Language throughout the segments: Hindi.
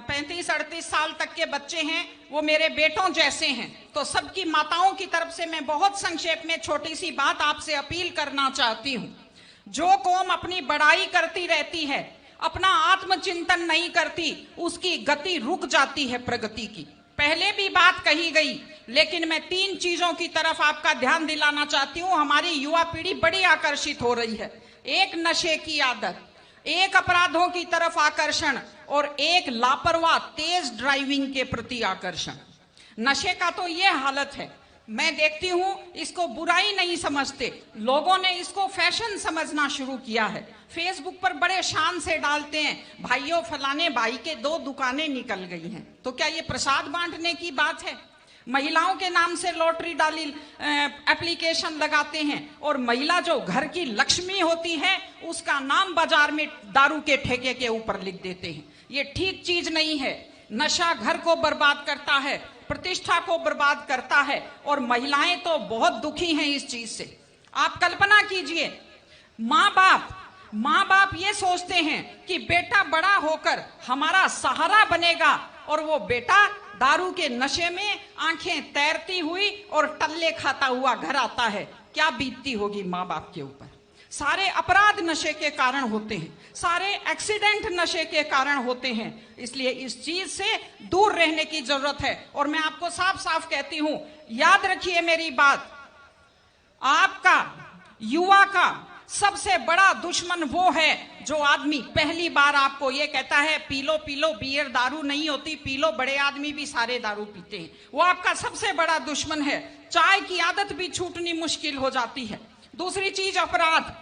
35-38 साल तक के बच्चे हैं, वो मेरे बेटों जैसे हैं। तो सबकी माताओं की तरफ से मैं बहुत संक्षेप में छोटी सी बात आपसे अपील करना चाहती हूँ। जो कौम अपनी बड़ाई करती रहती है, अपना आत्मचिंतन नहीं करती, उसकी गति रुक जाती है प्रगति की। पहले भी बात कही गई, लेकिन मैं 3 चीजों की तरफ आपका ध्यान दिलाना चाहती हूँ। हमारी युवा पीढ़ी बड़ी आकर्षित हो रही है। एक नशे की आदत, एक अपराधों की तरफ आकर्षण, और एक लापरवाह तेज ड्राइविंग के प्रति आकर्षण। नशे का तो ये हालत है, मैं देखती हूं इसको बुराई नहीं समझते, लोगों ने इसको फैशन समझना शुरू किया है। फेसबुक पर बड़े शान से डालते हैं, भाइयों फलाने भाई के 2 दुकानें निकल गई हैं। तो क्या ये प्रसाद बांटने की बात है? महिलाओं के नाम से लॉटरी डाली एप्लीकेशन लगाते हैं, और महिला जो घर की लक्ष्मी होती है उसका नाम बाजार में दारू के ठेके के ऊपर लिख देते हैं। ये ठीक चीज नहीं है। नशा घर को बर्बाद करता है, प्रतिष्ठा को बर्बाद करता है, और महिलाएं तो बहुत दुखी हैं इस चीज से। आप कल्पना कीजिए, माँ बाप ये सोचते हैं कि बेटा बड़ा होकर हमारा सहारा बनेगा, और वो बेटा दारू के नशे में आंखें तैरती हुई और टल्ले खाता हुआ घर आता है। क्या बीतती होगी माँ बाप के ऊपर। सारे अपराध नशे के कारण होते हैं, सारे एक्सीडेंट नशे के कारण होते हैं। इसलिए इस चीज से दूर रहने की जरूरत है। और मैं आपको साफ साफ कहती हूं, याद रखिए मेरी बात, आपका युवा का सबसे बड़ा दुश्मन वो है जो आदमी पहली बार आपको ये कहता है पी लो बियर दारू नहीं होती, पी लो, बड़े आदमी भी सारे दारू पीते हैं। वो आपका सबसे बड़ा दुश्मन है। चाय की आदत भी छूटनी मुश्किल हो जाती है। दूसरी चीज अपराध।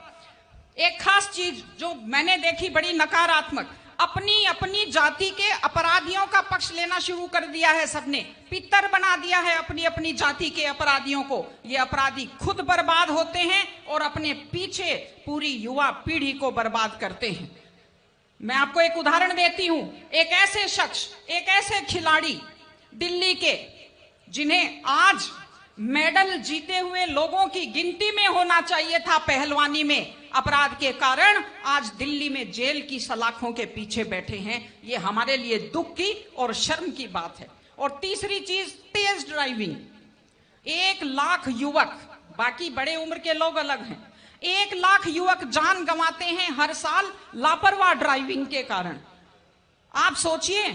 एक खास चीज जो मैंने देखी बड़ी नकारात्मक, अपनी जाति के अपराधियों का पक्ष लेना शुरू कर दिया है सबने। पितर बना दिया है अपनी जाति के अपराधियों को। ये अपराधी खुद बर्बाद होते हैं और अपने पीछे पूरी युवा पीढ़ी को बर्बाद करते हैं। मैं आपको एक उदाहरण देती हूं। एक ऐसे शख्स, एक ऐसे खिलाड़ी दिल्ली के, जिन्हें आज मेडल जीते हुए लोगों की गिनती में होना चाहिए था पहलवानी में, अपराध के कारण आज दिल्ली में जेल की सलाखों के पीछे बैठे हैं। ये हमारे लिए दुख की और शर्म की बात है। और तीसरी चीज, तेज ड्राइविंग। 1 लाख युवक, बाकी बड़े उम्र के लोग अलग हैं, 1 लाख युवक जान गंवाते हैं हर साल लापरवाह ड्राइविंग के कारण। आप सोचिए,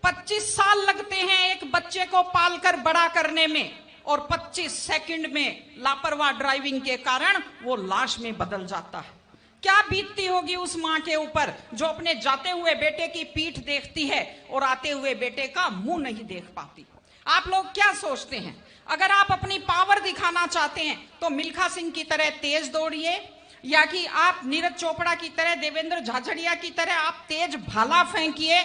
25 साल लगते हैं एक बच्चे को पालकर बड़ा करने में, और 25 सेकंड में लापरवाह ड्राइविंग के कारण वो लाश में बदल जाता है। क्या बीतती होगी उस मां के ऊपर जो अपने जाते हुए बेटे की पीठ देखती है और आते हुए बेटे का मुंह नहीं देख पाती। आप लोग क्या सोचते हैं, अगर आप अपनी पावर दिखाना चाहते हैं तो मिल्खा सिंह की तरह तेज दौड़िए, या कि आप नीरज चोपड़ा की तरह, देवेंद्र झाझड़िया की तरह आप तेज भाला फेंकिए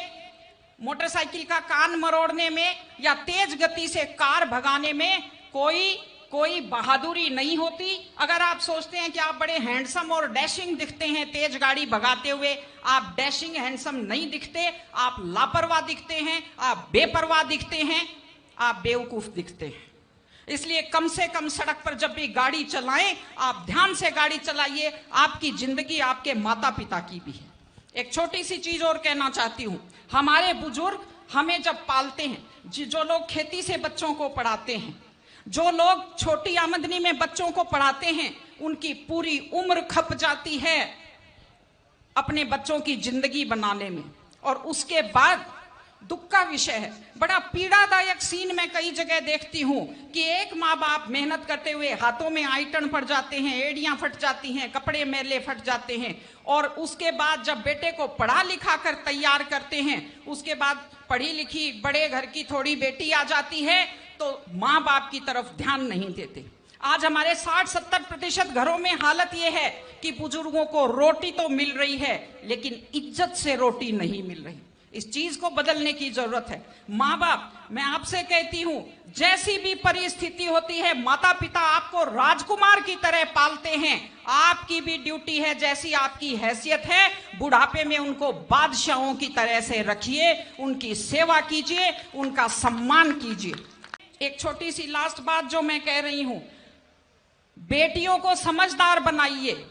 मोटरसाइकिल का कान मरोड़ने में, या तेज गति से कार भगाने में कोई बहादुरी नहीं होती। अगर आप सोचते हैं कि आप बड़े हैंडसम और डैशिंग दिखते हैं तेज गाड़ी भगाते हुए, आप डैशिंग हैंडसम नहीं दिखते, आप लापरवाह दिखते हैं, आप बेपरवाह दिखते हैं, आप बेवकूफ दिखते हैं। इसलिए कम से कम सड़क पर जब भी गाड़ी चलाएं, आप ध्यान से गाड़ी चलाइए। आपकी जिंदगी आपके माता पिता की भी है। एक छोटी सी चीज और कहना चाहती हूं, हमारे बुजुर्ग हमें जब पालते हैं, जो लोग खेती से बच्चों को पढ़ाते हैं, जो लोग छोटी आमदनी में बच्चों को पढ़ाते हैं, उनकी पूरी उम्र खप जाती है अपने बच्चों की जिंदगी बनाने में। और उसके बाद दुख का विषय है, बड़ा पीड़ादायक सीन मैं कई जगह देखती हूं कि एक माँ बाप मेहनत करते हुए हाथों में आइटन पड़ जाते हैं, एड़ियां फट जाती हैं, कपड़े मैले फट जाते हैं, और उसके बाद जब बेटे को पढ़ा लिखा कर तैयार करते हैं, उसके बाद पढ़ी लिखी बड़े घर की थोड़ी बेटी आ जाती है तो माँ बाप की तरफ ध्यान नहीं देते। आज हमारे 60-70% घरों में हालत यह है कि बुजुर्गों को रोटी तो मिल रही है लेकिन इज्जत से रोटी नहीं मिल रही। इस चीज को बदलने की जरूरत है। माँ बाप, मैं आपसे कहती हूं, जैसी भी परिस्थिति होती है, माता पिता आपको राजकुमार की तरह पालते हैं। आपकी भी ड्यूटी है, जैसी आपकी हैसियत है, बुढ़ापे में उनको बादशाहों की तरह से रखिए, उनकी सेवा कीजिए, उनका सम्मान कीजिए। एक छोटी सी लास्ट बात जो मैं कह रही हूं, बेटियों को समझदार बनाइए,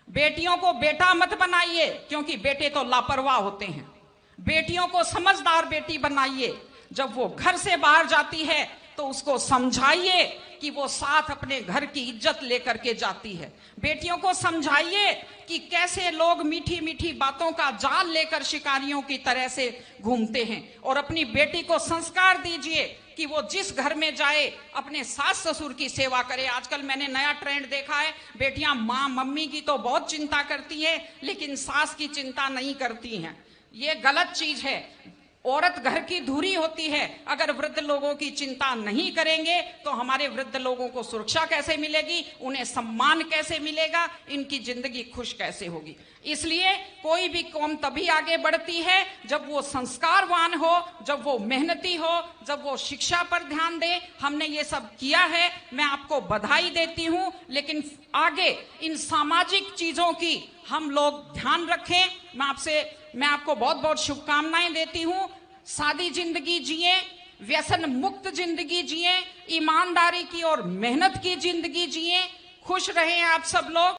बेटियों को बेटा मत बनाइए, क्योंकि बेटे तो लापरवाह होते हैं। बेटियों को समझदार बेटी बनाइए। जब वो घर से बाहर जाती है तो उसको समझाइए कि वो साथ अपने घर की इज्जत लेकर के जाती है। बेटियों को समझाइए कि कैसे लोग मीठी मीठी बातों का जाल लेकर शिकारियों की तरह से घूमते हैं। और अपनी बेटी को संस्कार दीजिए कि वो जिस घर में जाए अपने सास ससुर की सेवा करे। आजकल मैंने नया ट्रेंड देखा है, बेटियां माँ मम्मी की तो बहुत चिंता करती है लेकिन सास की चिंता नहीं करती हैं। ये गलत चीज है। औरत घर की धुरी होती है। अगर वृद्ध लोगों की चिंता नहीं करेंगे तो हमारे वृद्ध लोगों को सुरक्षा कैसे मिलेगी, उन्हें सम्मान कैसे मिलेगा, इनकी जिंदगी खुश कैसे होगी। इसलिए कोई भी कौम तभी आगे बढ़ती है जब वो संस्कारवान हो, जब वो मेहनती हो, जब वो शिक्षा पर ध्यान दे। हमने ये सब किया है, मैं आपको बधाई देती हूं, लेकिन आगे इन सामाजिक चीजों की हम लोग ध्यान रखें। मैं आपको बहुत बहुत शुभकामनाएं देती हूं। सादी जिंदगी जिए, व्यसन मुक्त जिंदगी जिए, ईमानदारी की और मेहनत की जिंदगी जिए। खुश रहें आप सब लोग।